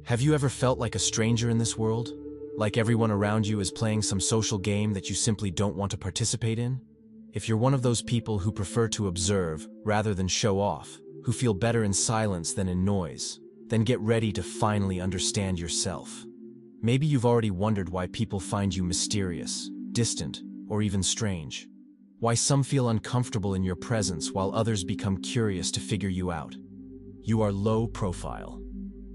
Have you ever felt like a stranger in this world? Like everyone around you is playing some social game that you simply don't want to participate in? If you're one of those people who prefer to observe rather than show off, who feel better in silence than in noise, then get ready to finally understand yourself. Maybe you've already wondered why people find you mysterious, distant, or even strange. Why some feel uncomfortable in your presence while others become curious to figure you out. You are low profile.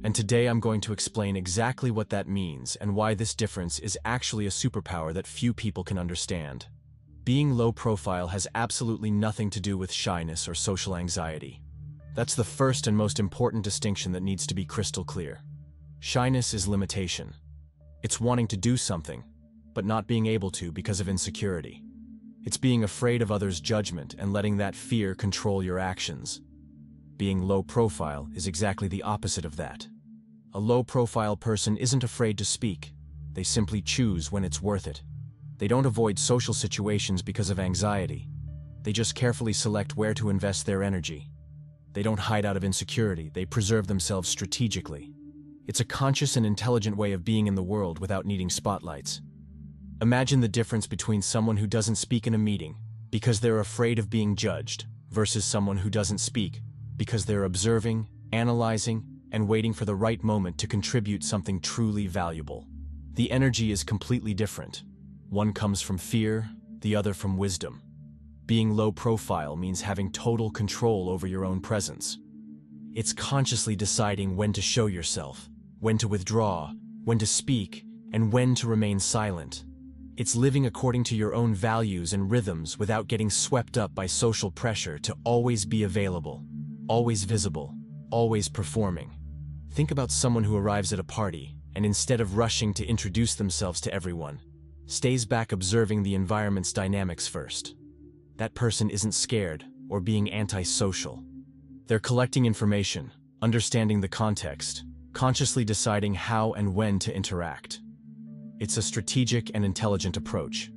And today I'm going to explain exactly what that means and why this difference is actually a superpower that few people can understand. Being low profile has absolutely nothing to do with shyness or social anxiety. That's the first and most important distinction that needs to be crystal clear. Shyness is limitation. It's wanting to do something, but not being able to because of insecurity. It's being afraid of others' judgment and letting that fear control your actions. Being low profile is exactly the opposite of that. A low profile person isn't afraid to speak. They simply choose when it's worth it. They don't avoid social situations because of anxiety. They just carefully select where to invest their energy. They don't hide out of insecurity, they preserve themselves strategically. It's a conscious and intelligent way of being in the world without needing spotlights. Imagine the difference between someone who doesn't speak in a meeting because they're afraid of being judged versus someone who doesn't speak because they're observing, analyzing, and waiting for the right moment to contribute something truly valuable. The energy is completely different. One comes from fear, the other from wisdom. Being low profile means having total control over your own presence. It's consciously deciding when to show yourself, when to withdraw, when to speak, and when to remain silent. It's living according to your own values and rhythms without getting swept up by social pressure to always be available, always visible, always performing. Think about someone who arrives at a party and instead of rushing to introduce themselves to everyone, stays back observing the environment's dynamics first. That person isn't scared or being antisocial. They're collecting information, understanding the context, consciously deciding how and when to interact. It's a strategic and intelligent approach.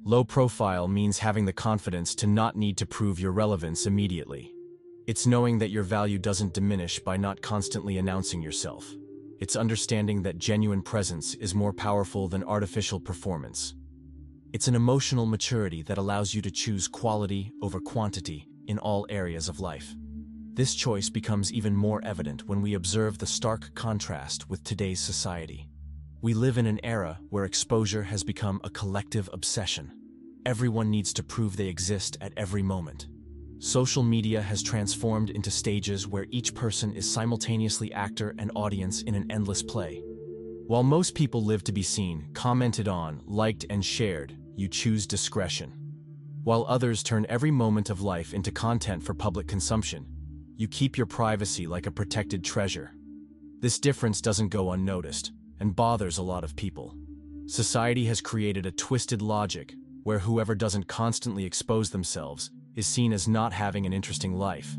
Low profile means having the confidence to not need to prove your relevance immediately. It's knowing that your value doesn't diminish by not constantly announcing yourself. It's understanding that genuine presence is more powerful than artificial performance. It's an emotional maturity that allows you to choose quality over quantity in all areas of life. This choice becomes even more evident when we observe the stark contrast with today's society. We live in an era where exposure has become a collective obsession. Everyone needs to prove they exist at every moment. Social media has transformed into stages where each person is simultaneously actor and audience in an endless play. While most people live to be seen, commented on, liked, and shared, you choose discretion. While others turn every moment of life into content for public consumption, you keep your privacy like a protected treasure. This difference doesn't go unnoticed and bothers a lot of people. Society has created a twisted logic where whoever doesn't constantly expose themselves is seen as not having an interesting life,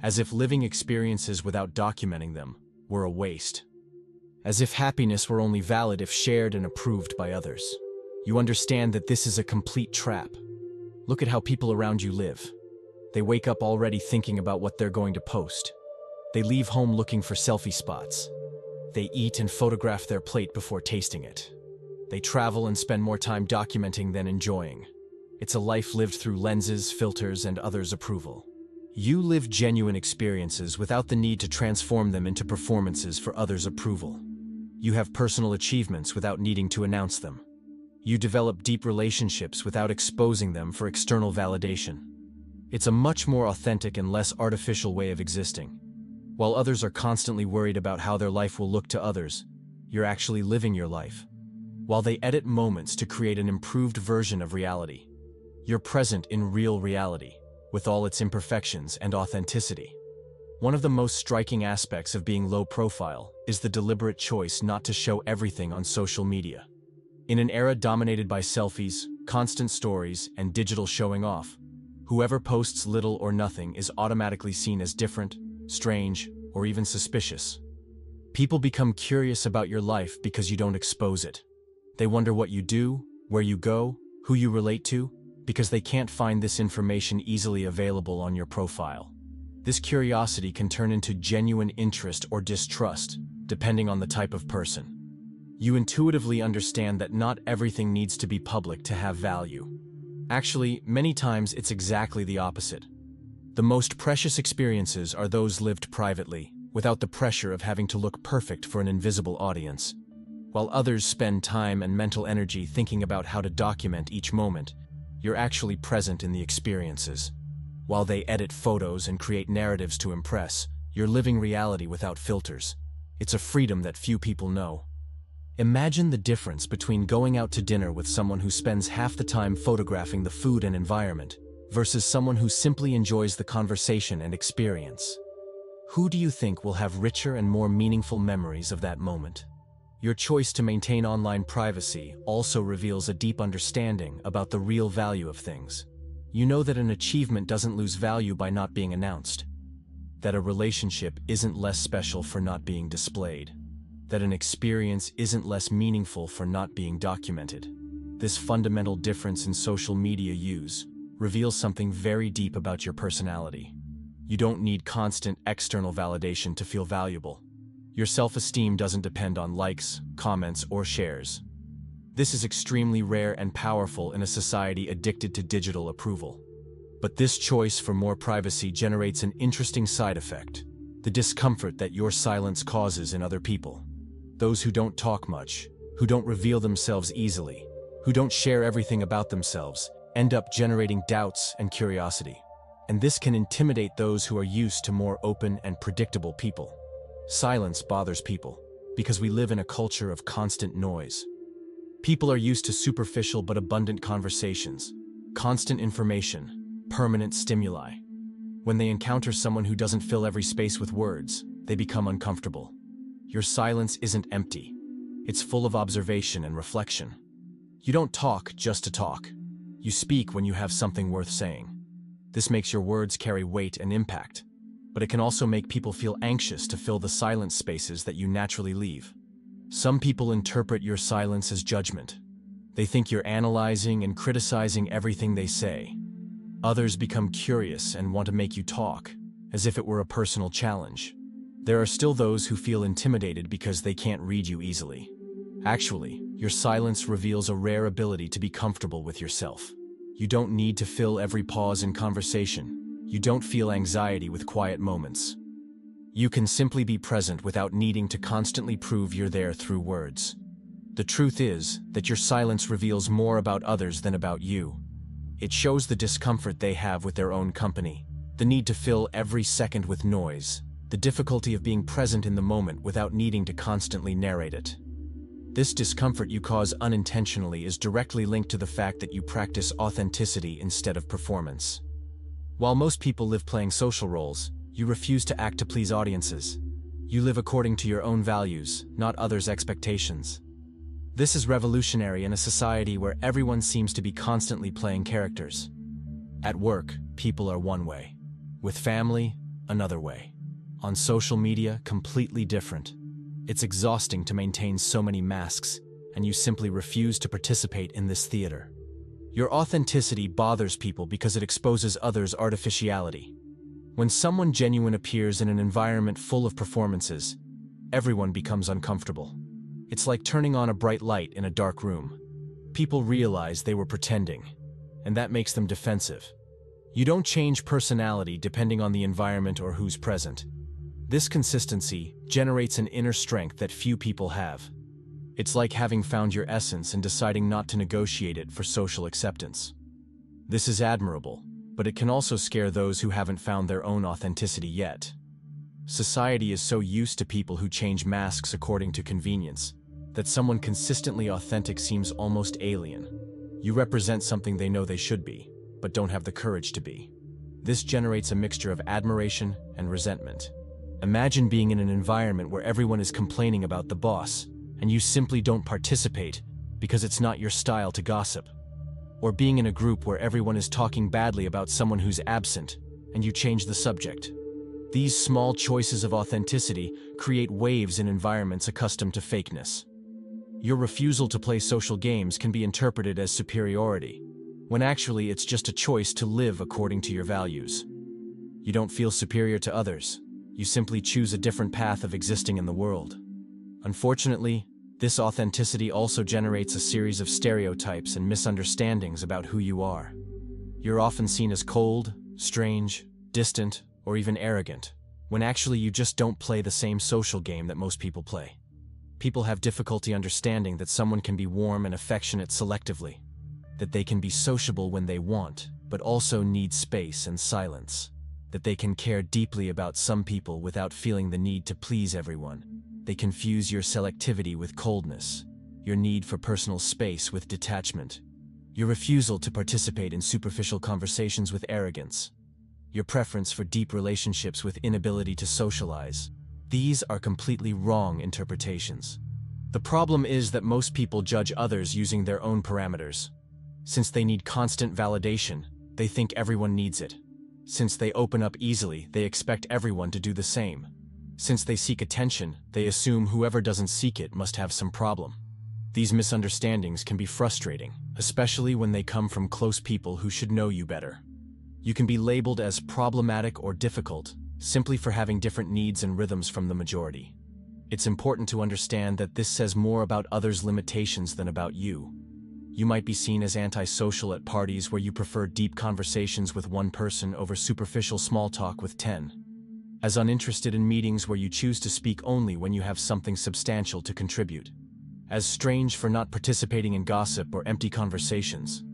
as if living experiences without documenting them were a waste. As if happiness were only valid if shared and approved by others. You understand that this is a complete trap. Look at how people around you live. They wake up already thinking about what they're going to post. They leave home looking for selfie spots. They eat and photograph their plate before tasting it. They travel and spend more time documenting than enjoying. It's a life lived through lenses, filters, and others' approval. You live genuine experiences without the need to transform them into performances for others' approval. You have personal achievements without needing to announce them. You develop deep relationships without exposing them for external validation. It's a much more authentic and less artificial way of existing. While others are constantly worried about how their life will look to others, you're actually living your life. While they edit moments to create an improved version of reality, you're present in real reality, with all its imperfections and authenticity. One of the most striking aspects of being low profile is the deliberate choice not to show everything on social media. In an era dominated by selfies, constant stories, and digital showing off, whoever posts little or nothing is automatically seen as different, strange, or even suspicious. People become curious about your life because you don't expose it. They wonder what you do, where you go, who you relate to, because they can't find this information easily available on your profile. This curiosity can turn into genuine interest or distrust, depending on the type of person. You intuitively understand that not everything needs to be public to have value. Actually, many times it's exactly the opposite. The most precious experiences are those lived privately, without the pressure of having to look perfect for an invisible audience. While others spend time and mental energy thinking about how to document each moment, you're actually present in the experiences. While they edit photos and create narratives to impress, you're living reality without filters. It's a freedom that few people know. Imagine the difference between going out to dinner with someone who spends half the time photographing the food and environment versus someone who simply enjoys the conversation and experience. Who do you think will have richer and more meaningful memories of that moment? Your choice to maintain online privacy also reveals a deep understanding about the real value of things. You know that an achievement doesn't lose value by not being announced, that a relationship isn't less special for not being displayed, that an experience isn't less meaningful for not being documented. This fundamental difference in social media use reveals something very deep about your personality. You don't need constant external validation to feel valuable. Your self-esteem doesn't depend on likes, comments, or shares. This is extremely rare and powerful in a society addicted to digital approval. But this choice for more privacy generates an interesting side effect: the discomfort that your silence causes in other people. Those who don't talk much, who don't reveal themselves easily, who don't share everything about themselves, end up generating doubts and curiosity. And this can intimidate those who are used to more open and predictable people. Silence bothers people because we live in a culture of constant noise. People are used to superficial but abundant conversations, constant information, permanent stimuli. When they encounter someone who doesn't fill every space with words, they become uncomfortable. Your silence isn't empty. It's full of observation and reflection. You don't talk just to talk. You speak when you have something worth saying. This makes your words carry weight and impact, but it can also make people feel anxious to fill the silent spaces that you naturally leave. Some people interpret your silence as judgment. They think you're analyzing and criticizing everything they say. Others become curious and want to make you talk, as if it were a personal challenge. There are still those who feel intimidated because they can't read you easily. Actually, your silence reveals a rare ability to be comfortable with yourself. You don't need to fill every pause in conversation. You don't feel anxiety with quiet moments. You can simply be present without needing to constantly prove you're there through words. The truth is that your silence reveals more about others than about you. It shows the discomfort they have with their own company, the need to fill every second with noise, the difficulty of being present in the moment without needing to constantly narrate it. This discomfort you cause unintentionally is directly linked to the fact that you practice authenticity instead of performance. While most people live playing social roles, you refuse to act to please audiences. You live according to your own values, not others' expectations. This is revolutionary in a society where everyone seems to be constantly playing characters. At work, people are one way. With family, another way. On social media, completely different. It's exhausting to maintain so many masks, and you simply refuse to participate in this theater. Your authenticity bothers people because it exposes others' artificiality. When someone genuine appears in an environment full of performances, everyone becomes uncomfortable. It's like turning on a bright light in a dark room. People realize they were pretending, and that makes them defensive. You don't change personality depending on the environment or who's present. This consistency generates an inner strength that few people have. It's like having found your essence and deciding not to negotiate it for social acceptance. This is admirable, but it can also scare those who haven't found their own authenticity yet. Society is so used to people who change masks according to convenience that someone consistently authentic seems almost alien. You represent something they know they should be, but don't have the courage to be. This generates a mixture of admiration and resentment. Imagine being in an environment where everyone is complaining about the boss, and you simply don't participate because it's not your style to gossip. Or being in a group where everyone is talking badly about someone who's absent, and you change the subject. These small choices of authenticity create waves in environments accustomed to fakeness. Your refusal to play social games can be interpreted as superiority, when actually it's just a choice to live according to your values. You don't feel superior to others. You simply choose a different path of existing in the world. Unfortunately, this authenticity also generates a series of stereotypes and misunderstandings about who you are. You're often seen as cold, strange, distant, or even arrogant, when actually you just don't play the same social game that most people play. People have difficulty understanding that someone can be warm and affectionate selectively, that they can be sociable when they want, but also need space and silence, that they can care deeply about some people without feeling the need to please everyone. They confuse your selectivity with coldness, your need for personal space with detachment, your refusal to participate in superficial conversations with arrogance, your preference for deep relationships with inability to socialize. These are completely wrong interpretations. The problem is that most people judge others using their own parameters. Since they need constant validation, they think everyone needs it. Since they open up easily, they expect everyone to do the same. Since they seek attention, they assume whoever doesn't seek it must have some problem. These misunderstandings can be frustrating, especially when they come from close people who should know you better. You can be labeled as problematic or difficult, simply for having different needs and rhythms from the majority. It's important to understand that this says more about others' limitations than about you. You might be seen as antisocial at parties where you prefer deep conversations with one person over superficial small talk with 10. As uninterested in meetings where you choose to speak only when you have something substantial to contribute. As strange for not participating in gossip or empty conversations.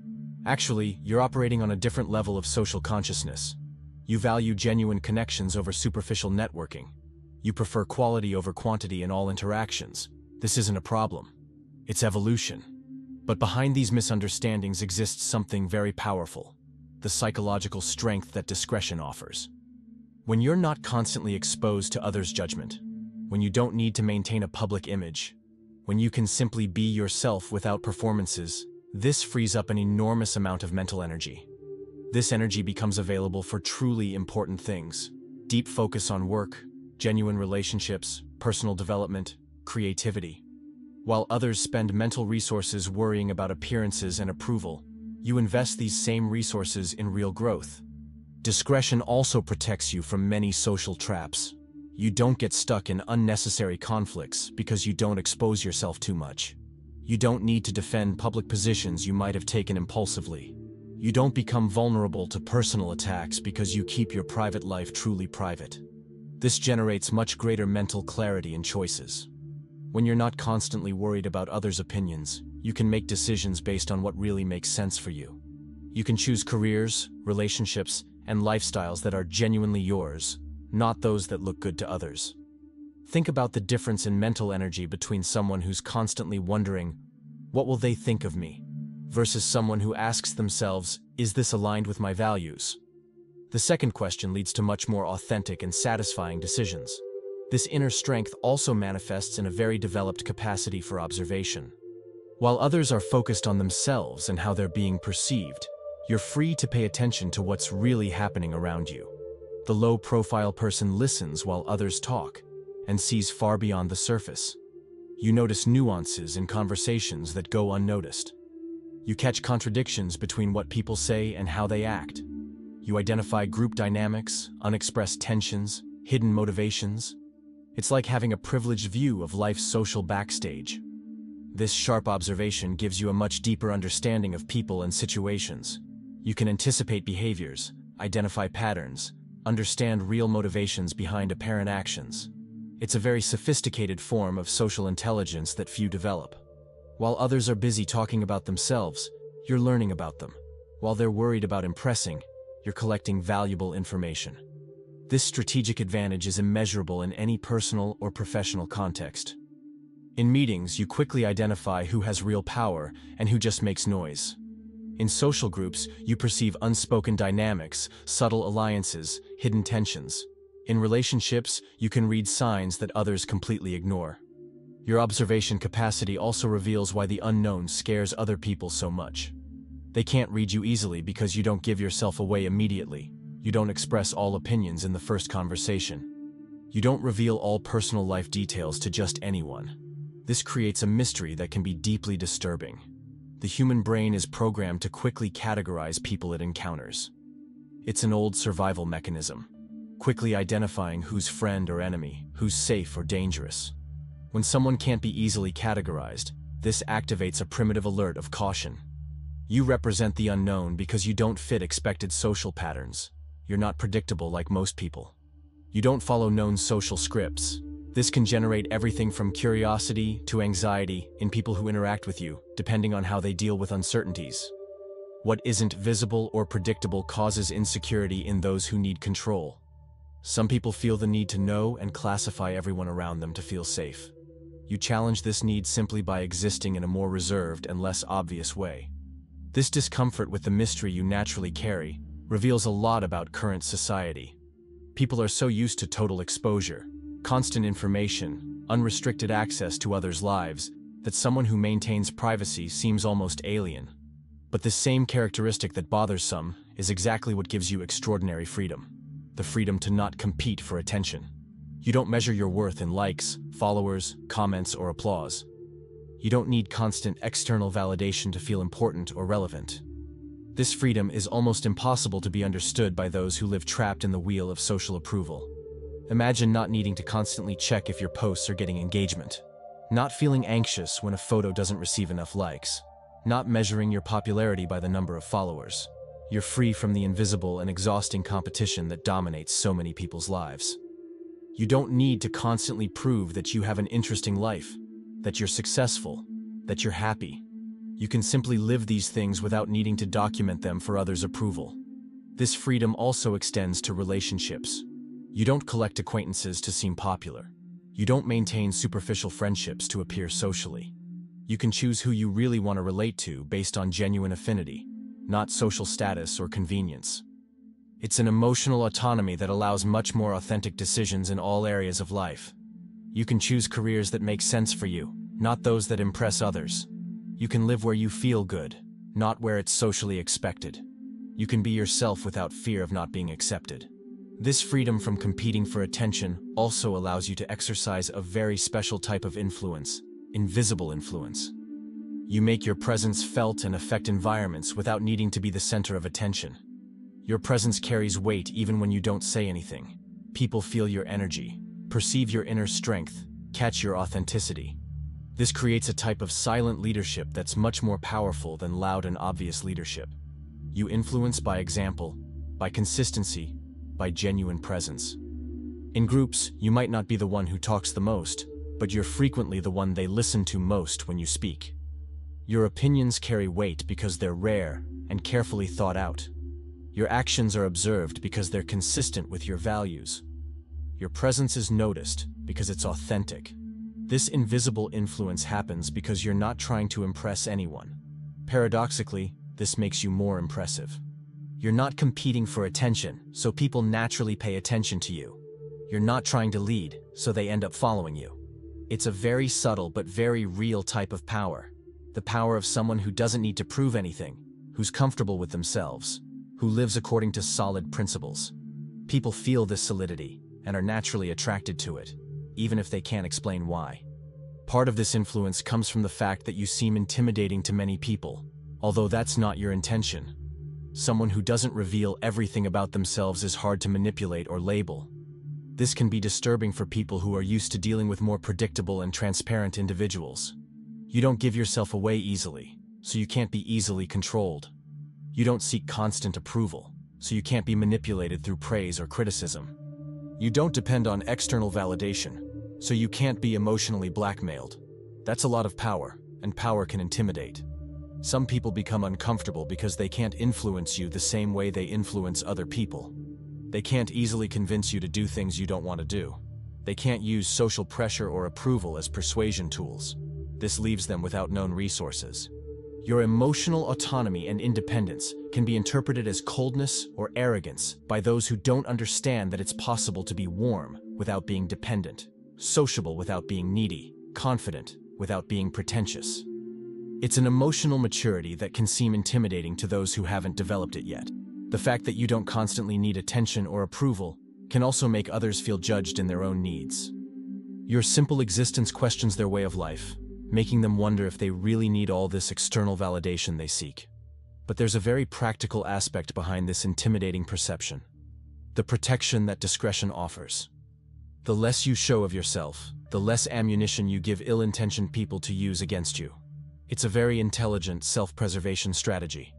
Actually, you're operating on a different level of social consciousness. You value genuine connections over superficial networking. You prefer quality over quantity in all interactions. This isn't a problem. It's evolution. But behind these misunderstandings exists something very powerful: the psychological strength that discretion offers. When you're not constantly exposed to others' judgment, when you don't need to maintain a public image, when you can simply be yourself without performances, this frees up an enormous amount of mental energy. This energy becomes available for truly important things: deep focus on work, genuine relationships, personal development, creativity. While others spend mental resources worrying about appearances and approval, you invest these same resources in real growth. Discretion also protects you from many social traps. You don't get stuck in unnecessary conflicts because you don't expose yourself too much. You don't need to defend public positions you might have taken impulsively. You don't become vulnerable to personal attacks because you keep your private life truly private. This generates much greater mental clarity in choices. When you're not constantly worried about others' opinions, you can make decisions based on what really makes sense for you. You can choose careers, relationships, and lifestyles that are genuinely yours, not those that look good to others. Think about the difference in mental energy between someone who's constantly wondering, "What will they think of me?" versus someone who asks themselves, "Is this aligned with my values?" The second question leads to much more authentic and satisfying decisions. This inner strength also manifests in a very developed capacity for observation. While others are focused on themselves and how they're being perceived, you're free to pay attention to what's really happening around you. The low-profile person listens while others talk and sees far beyond the surface. You notice nuances in conversations that go unnoticed. You catch contradictions between what people say and how they act. You identify group dynamics, unexpressed tensions, hidden motivations. It's like having a privileged view of life's social backstage. This sharp observation gives you a much deeper understanding of people and situations. You can anticipate behaviors, identify patterns, understand real motivations behind apparent actions. It's a very sophisticated form of social intelligence that few develop. While others are busy talking about themselves, you're learning about them. While they're worried about impressing, you're collecting valuable information. This strategic advantage is immeasurable in any personal or professional context. In meetings, you quickly identify who has real power and who just makes noise. In social groups, you perceive unspoken dynamics, subtle alliances, hidden tensions. In relationships, you can read signs that others completely ignore. Your observation capacity also reveals why the unknown scares other people so much. They can't read you easily because you don't give yourself away immediately. You don't express all opinions in the first conversation. You don't reveal all personal life details to just anyone. This creates a mystery that can be deeply disturbing. The human brain is programmed to quickly categorize people it encounters. It's an old survival mechanism, quickly identifying who's friend or enemy, who's safe or dangerous. When someone can't be easily categorized, this activates a primitive alert of caution. You represent the unknown because you don't fit expected social patterns. You're not predictable like most people. You don't follow known social scripts. This can generate everything from curiosity to anxiety in people who interact with you, depending on how they deal with uncertainties. What isn't visible or predictable causes insecurity in those who need control. Some people feel the need to know and classify everyone around them to feel safe. You challenge this need simply by existing in a more reserved and less obvious way. This discomfort with the mystery you naturally carry reveals a lot about current society. People are so used to total exposure, constant information, unrestricted access to others' lives, that someone who maintains privacy seems almost alien. But this same characteristic that bothers some is exactly what gives you extraordinary freedom. The freedom to not compete for attention. You don't measure your worth in likes, followers, comments, or applause. You don't need constant external validation to feel important or relevant. This freedom is almost impossible to be understood by those who live trapped in the wheel of social approval. Imagine not needing to constantly check if your posts are getting engagement. Not feeling anxious when a photo doesn't receive enough likes. Not measuring your popularity by the number of followers. You're free from the invisible and exhausting competition that dominates so many people's lives. You don't need to constantly prove that you have an interesting life, that you're successful, that you're happy. You can simply live these things without needing to document them for others' approval. This freedom also extends to relationships. You don't collect acquaintances to seem popular. You don't maintain superficial friendships to appear socially. You can choose who you really want to relate to based on genuine affinity, not social status or convenience. It's an emotional autonomy that allows much more authentic decisions in all areas of life. You can choose careers that make sense for you, not those that impress others. You can live where you feel good, not where it's socially expected. You can be yourself without fear of not being accepted. This freedom from competing for attention also allows you to exercise a very special type of influence, invisible influence. You make your presence felt and affect environments without needing to be the center of attention. Your presence carries weight even when you don't say anything. People feel your energy, perceive your inner strength, catch your authenticity. This creates a type of silent leadership that's much more powerful than loud and obvious leadership. You influence by example, by consistency, by genuine presence. In groups, you might not be the one who talks the most, but you're frequently the one they listen to most when you speak. Your opinions carry weight because they're rare and carefully thought out. Your actions are observed because they're consistent with your values. Your presence is noticed because it's authentic. This invisible influence happens because you're not trying to impress anyone. Paradoxically, this makes you more impressive. You're not competing for attention, so people naturally pay attention to you. You're not trying to lead, so they end up following you. It's a very subtle but very real type of power. The power of someone who doesn't need to prove anything, who's comfortable with themselves, who lives according to solid principles. People feel this solidity and are naturally attracted to it, even if they can't explain why. Part of this influence comes from the fact that you seem intimidating to many people, although that's not your intention. Someone who doesn't reveal everything about themselves is hard to manipulate or label. This can be disturbing for people who are used to dealing with more predictable and transparent individuals. You don't give yourself away easily, so you can't be easily controlled. You don't seek constant approval, so you can't be manipulated through praise or criticism. You don't depend on external validation, so you can't be emotionally blackmailed. That's a lot of power, and power can intimidate. Some people become uncomfortable because they can't influence you the same way they influence other people. They can't easily convince you to do things you don't want to do. They can't use social pressure or approval as persuasion tools. This leaves them without known resources. Your emotional autonomy and independence can be interpreted as coldness or arrogance by those who don't understand that it's possible to be warm without being dependent, sociable without being needy, confident without being pretentious. It's an emotional maturity that can seem intimidating to those who haven't developed it yet. The fact that you don't constantly need attention or approval can also make others feel judged in their own needs. Your simple existence questions their way of life, making them wonder if they really need all this external validation they seek. But there's a very practical aspect behind this intimidating perception: the protection that discretion offers. The less you show of yourself, the less ammunition you give ill-intentioned people to use against you. It's a very intelligent self-preservation strategy.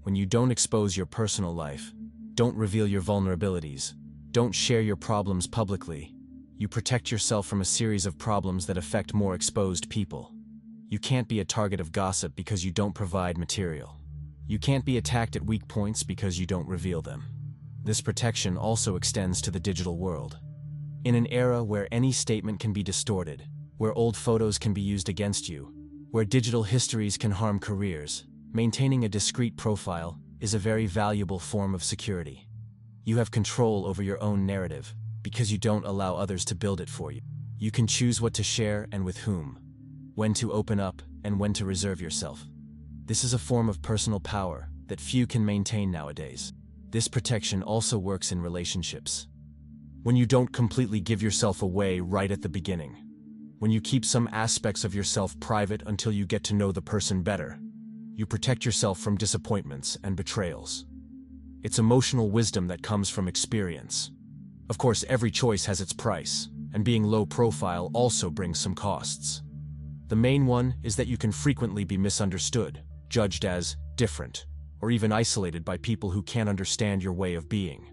When you don't expose your personal life, don't reveal your vulnerabilities, don't share your problems publicly, you protect yourself from a series of problems that affect more exposed people. You can't be a target of gossip because you don't provide material. You can't be attacked at weak points because you don't reveal them. This protection also extends to the digital world. In an era where any statement can be distorted, where old photos can be used against you, where digital histories can harm careers, maintaining a discreet profile is a very valuable form of security. You have control over your own narrative because you don't allow others to build it for you. You can choose what to share and with whom, when to open up and when to reserve yourself. This is a form of personal power that few can maintain nowadays. This protection also works in relationships. When you don't completely give yourself away right at the beginning, when you keep some aspects of yourself private until you get to know the person better, you protect yourself from disappointments and betrayals. It's emotional wisdom that comes from experience. Of course, every choice has its price, and being low profile also brings some costs. The main one is that you can frequently be misunderstood, judged as different, or even isolated by people who can't understand your way of being.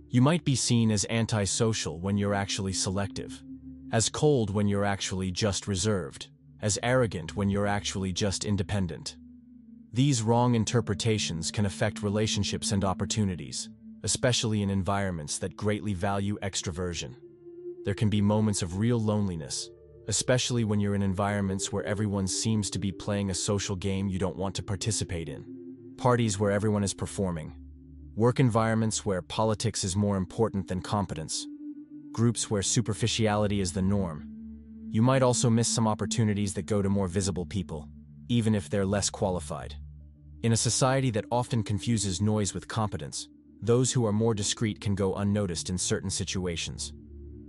You might be seen as antisocial when you're actually selective, as cold when you're actually just reserved, as arrogant when you're actually just independent. These wrong interpretations can affect relationships and opportunities, especially in environments that greatly value extroversion. There can be moments of real loneliness, especially when you're in environments where everyone seems to be playing a social game you don't want to participate in. Parties where everyone is performing. Work environments where politics is more important than competence. Groups where superficiality is the norm. You might also miss some opportunities that go to more visible people, even if they're less qualified. In a society that often confuses noise with competence, those who are more discreet can go unnoticed in certain situations.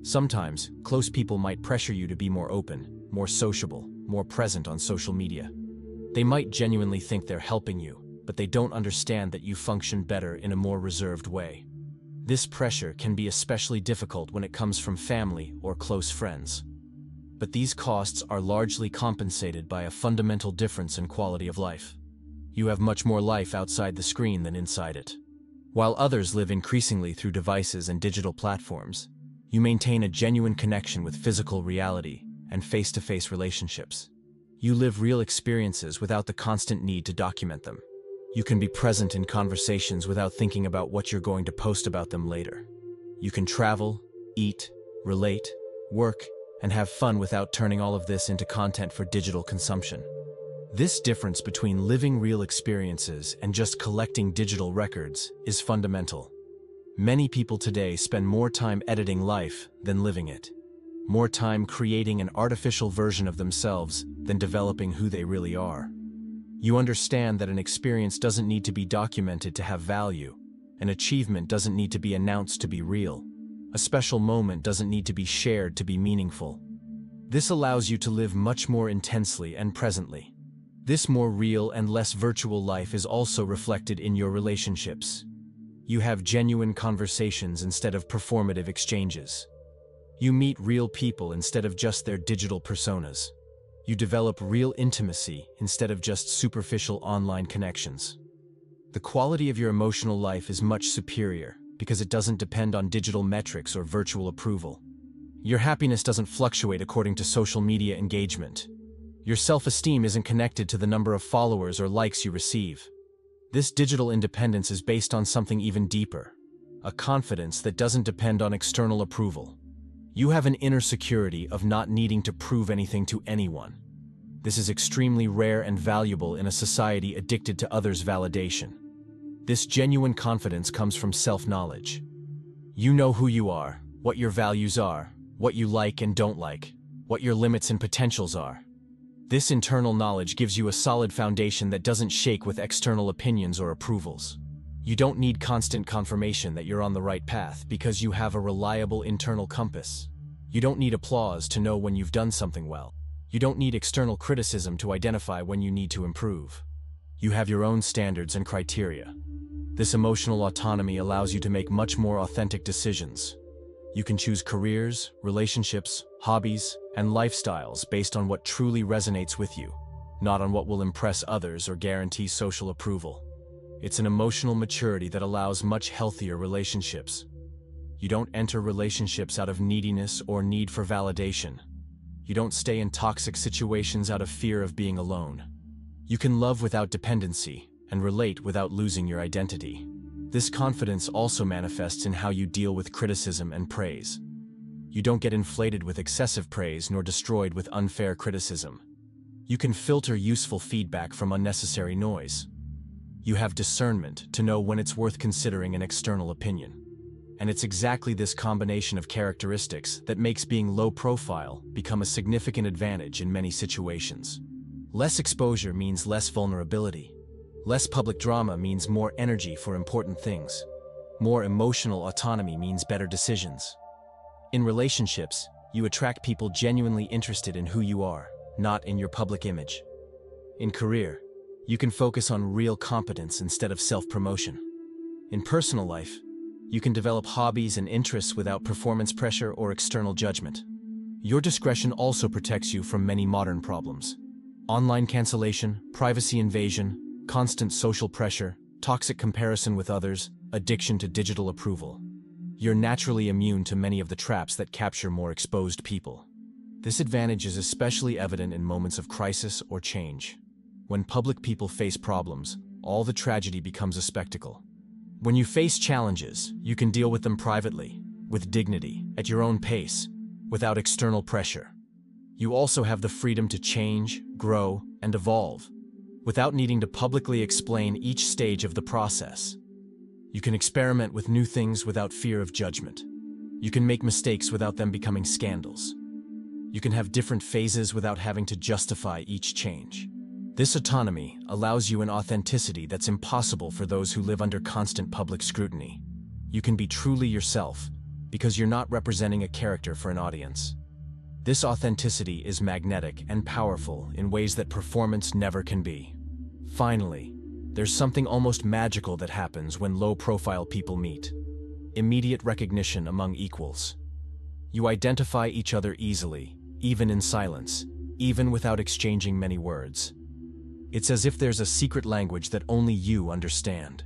Sometimes, close people might pressure you to be more open, more sociable, more present on social media. They might genuinely think they're helping you, but they don't understand that you function better in a more reserved way. This pressure can be especially difficult when it comes from family or close friends. But these costs are largely compensated by a fundamental difference in quality of life. You have much more life outside the screen than inside it. While others live increasingly through devices and digital platforms, you maintain a genuine connection with physical reality and face-to-face relationships. You live real experiences without the constant need to document them. You can be present in conversations without thinking about what you're going to post about them later. You can travel, eat, relate, work, and have fun without turning all of this into content for digital consumption. This difference between living real experiences and just collecting digital records is fundamental. Many people today spend more time editing life than living it. More time creating an artificial version of themselves than developing who they really are. You understand that an experience doesn't need to be documented to have value. An achievement doesn't need to be announced to be real. A special moment doesn't need to be shared to be meaningful. This allows you to live much more intensely and presently. This more real and less virtual life is also reflected in your relationships. You have genuine conversations instead of performative exchanges. You meet real people instead of just their digital personas. You develop real intimacy instead of just superficial online connections. The quality of your emotional life is much superior because it doesn't depend on digital metrics or virtual approval. Your happiness doesn't fluctuate according to social media engagement. Your self-esteem isn't connected to the number of followers or likes you receive. This digital independence is based on something even deeper, a confidence that doesn't depend on external approval. You have an inner security of not needing to prove anything to anyone. This is extremely rare and valuable in a society addicted to others' validation. This genuine confidence comes from self-knowledge. You know who you are, what your values are, what you like and don't like, what your limits and potentials are. This internal knowledge gives you a solid foundation that doesn't shake with external opinions or approvals. You don't need constant confirmation that you're on the right path because you have a reliable internal compass. You don't need applause to know when you've done something well. You don't need external criticism to identify when you need to improve. You have your own standards and criteria. This emotional autonomy allows you to make much more authentic decisions. You can choose careers, relationships, hobbies, and lifestyles based on what truly resonates with you, not on what will impress others or guarantee social approval. It's an emotional maturity that allows much healthier relationships. You don't enter relationships out of neediness or need for validation. You don't stay in toxic situations out of fear of being alone. You can love without dependency and relate without losing your identity. This confidence also manifests in how you deal with criticism and praise. You don't get inflated with excessive praise nor destroyed with unfair criticism. You can filter useful feedback from unnecessary noise. You have discernment to know when it's worth considering an external opinion. And it's exactly this combination of characteristics that makes being low profile become a significant advantage in many situations. Less exposure means less vulnerability. Less public drama means more energy for important things. More emotional autonomy means better decisions. In relationships, you attract people genuinely interested in who you are, not in your public image. In career, you can focus on real competence instead of self-promotion. In personal life, you can develop hobbies and interests without performance pressure or external judgment. Your discretion also protects you from many modern problems. Online cancellation, privacy invasion, constant social pressure, toxic comparison with others, addiction to digital approval. You're naturally immune to many of the traps that capture more exposed people. This advantage is especially evident in moments of crisis or change. When public people face problems, all the tragedy becomes a spectacle. When you face challenges, you can deal with them privately, with dignity, at your own pace, without external pressure. You also have the freedom to change, grow, and evolve, without needing to publicly explain each stage of the process. You can experiment with new things without fear of judgment. You can make mistakes without them becoming scandals. You can have different phases without having to justify each change. This autonomy allows you an authenticity that's impossible for those who live under constant public scrutiny. You can be truly yourself because you're not representing a character for an audience. This authenticity is magnetic and powerful in ways that performance never can be. Finally, there's something almost magical that happens when low-profile people meet. Immediate recognition among equals. You identify each other easily, even in silence, even without exchanging many words. It's as if there's a secret language that only you understand.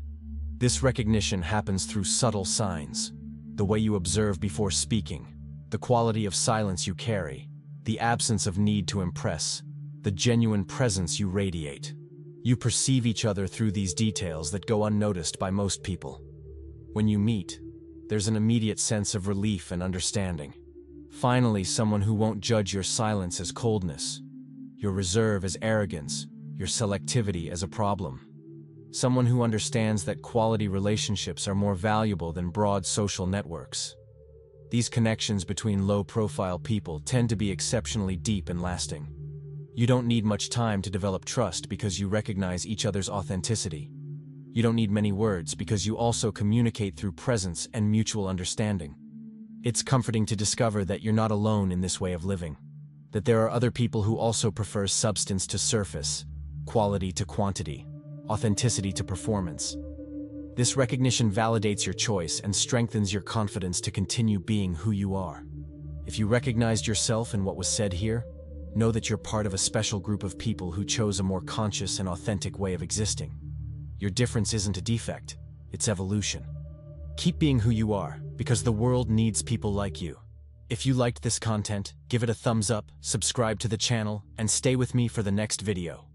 This recognition happens through subtle signs, the way you observe before speaking, the quality of silence you carry, the absence of need to impress, the genuine presence you radiate. You perceive each other through these details that go unnoticed by most people. When you meet, there's an immediate sense of relief and understanding. Finally, someone who won't judge your silence as coldness, your reserve as arrogance, your selectivity as a problem. Someone who understands that quality relationships are more valuable than broad social networks. These connections between low-profile people tend to be exceptionally deep and lasting. You don't need much time to develop trust because you recognize each other's authenticity. You don't need many words because you also communicate through presence and mutual understanding. It's comforting to discover that you're not alone in this way of living, that there are other people who also prefer substance to surface, quality to quantity, authenticity to performance. This recognition validates your choice and strengthens your confidence to continue being who you are. If you recognized yourself in what was said here, know that you're part of a special group of people who chose a more conscious and authentic way of existing. Your difference isn't a defect, it's evolution. Keep being who you are, because the world needs people like you. If you liked this content, give it a thumbs up, subscribe to the channel, and stay with me for the next video.